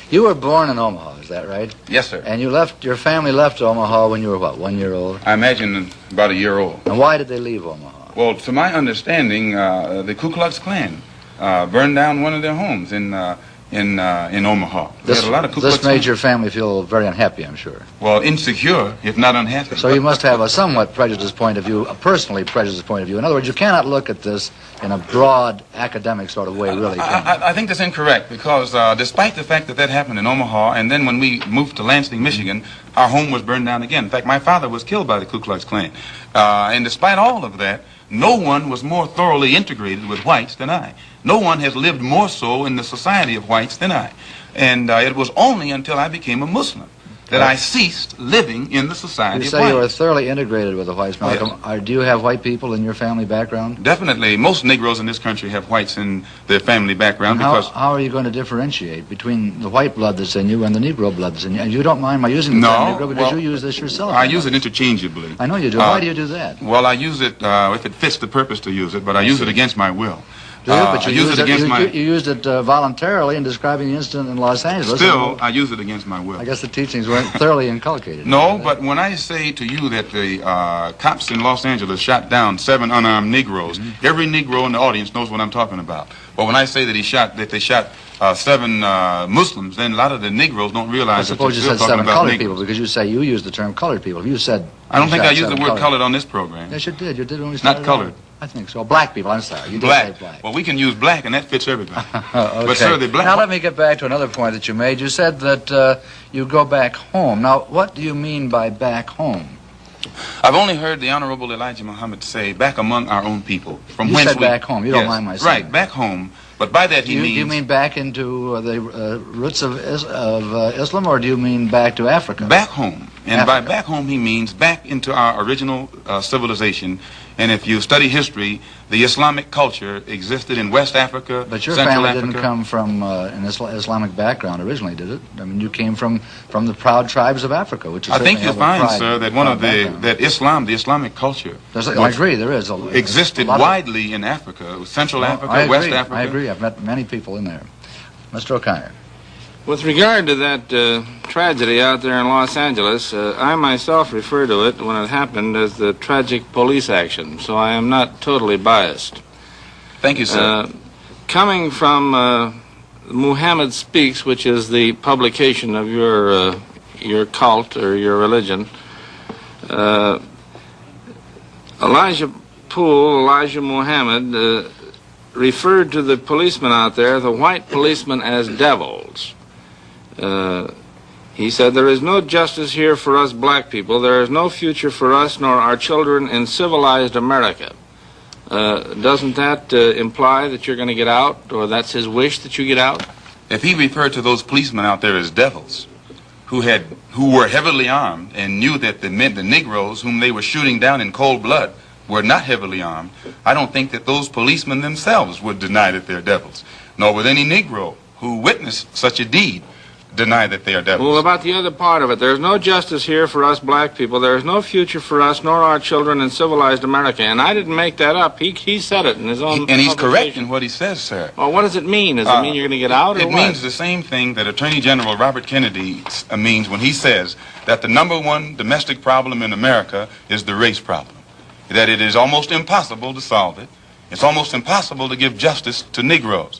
You were born in Omaha, is that right? Yes, sir. And your family left Omaha when you were, what, 1 year old? I imagine about a year old. And why did they leave Omaha? Well, to my understanding, the Ku Klux Klan burned down one of their homes in Omaha. This made your family feel very unhappy, I'm sure. Well, insecure, if not unhappy. So you must have a somewhat prejudiced point of view, a personally prejudiced point of view. In other words, you cannot look at this in a broad academic sort of way, really. I think that's incorrect, because despite the fact that that happened in Omaha, and then when we moved to Lansing, Michigan, our home was burned down again. In fact, my father was killed by the Ku Klux Klan. And despite all of that, no one was more thoroughly integrated with whites than I. No one has lived more so in the society of whites than I. And it was only until I became a Muslim that I ceased living in the society of whites. You say you were thoroughly integrated with the whites, Malcolm. Oh, yes. Do you have white people in your family background? Definitely. Most Negroes in this country have whites in their family background. How are you going to differentiate between the white blood that's in you and the Negro blood that's in you? And you don't mind my using the term Negro because you use this yourself. I use it interchangeably. I know you do. Why do you do that? Well, I use it if it fits the purpose to use it, but I use it against my will. But you used it voluntarily in describing the incident in Los Angeles. Still, I use it against my will. I guess the teachings weren't thoroughly inculcated. No, but when I say to you that the cops in Los Angeles shot down 7 unarmed Negroes, every Negro in the audience knows what I'm talking about. But when I say that they shot 7 Muslims, then a lot of the Negroes don't realize that you're still talking about Negroes. I suppose you said 7 colored people, because you say you used the term colored people. If you said... I don't think I used the word colored on this program. Yes, you did. You did when we started. Not colored. I think so. Black people, I'm sorry. You did say black. Well, we can use black, and that fits everybody. Okay. But, sir, the black... Now, let me get back to another point that you made. You said that you go back home. Now, what do you mean by back home? I've only heard the Honorable Elijah Muhammad say, back among our own people. From you said back home. You don't mind my saying. Right, back home. But by that he means... Do you mean back into the roots of Islam, or do you mean back to Africa? Back home. And by back home he means back into our original civilization. And if you study history, the Islamic culture existed in West Africa, but your Central family Africa. Didn't come from an Islamic background originally, did it? I mean, you came from the proud tribes of Africa, which is I think you'll find, sir, that one of the Islamic culture, I agree, there is existed widely in Africa, Central Africa, West Africa. I agree. I've met many people in there. Mr. O'Connor. With regard to that tragedy out there in Los Angeles, I myself refer to it when it happened as the tragic police action, so I am not totally biased. Thank you, sir. Coming from Muhammad Speaks, which is the publication of your cult or your religion, Elijah Muhammad referred to the policemen out there, the white policemen, as devils. He said, "There is no justice here for us black people. There is no future for us nor our children in civilized America." Doesn't that imply that you're going to get out, or that's his wish that you get out? If he referred to those policemen out there as devils, who were heavily armed and knew that the Negroes whom they were shooting down in cold blood were not heavily armed, I don't think that those policemen themselves would deny that they're devils, nor would any Negro who witnessed such a deed deny that they are devils. Well, about the other part of it, there's no justice here for us black people. There is no future for us nor our children in civilized America. And I didn't make that up. He said it in his own And he's correct in what he says, sir. Well, what does it mean? Does it mean you're going to get out, or It what? means the same thing that Attorney General Robert Kennedy means when he says that the #1 domestic problem in America is the race problem. That it is almost impossible to solve it. It's almost impossible to give justice to Negroes.